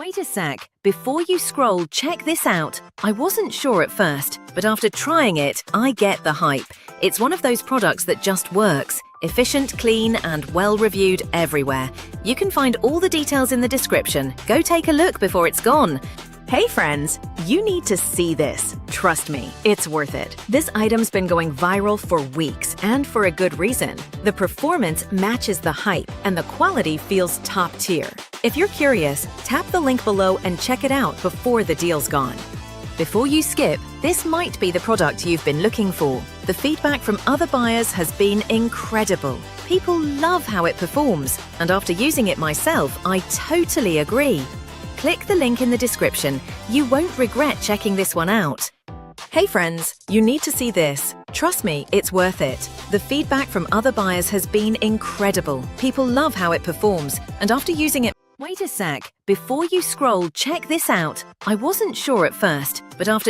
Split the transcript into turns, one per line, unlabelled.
Wait a sec. Before you scroll, check this out. I wasn't sure at first, but after trying it, I get the hype. It's one of those products that just works. Efficient, clean, and well-reviewed everywhere. You can find all the details in the description. Go take a look before it's gone. Hey friends, you need to see this. Trust me, it's worth it. This item's been going viral for weeks, and for a good reason. The performance matches the hype, and the quality feels top tier. If you're curious, tap the link below and check it out before the deal's gone. Before you skip, this might be the product you've been looking for. The feedback from other buyers has been incredible. People love how it performs, and after using it myself, I totally agree. Click the link in the description. You won't regret checking this one out. Hey friends, you need to see this. Trust me, it's worth it. The feedback from other buyers has been incredible. People love how it performs, and after using it... Wait a sec. Before you scroll, check this out. I wasn't sure at first, but after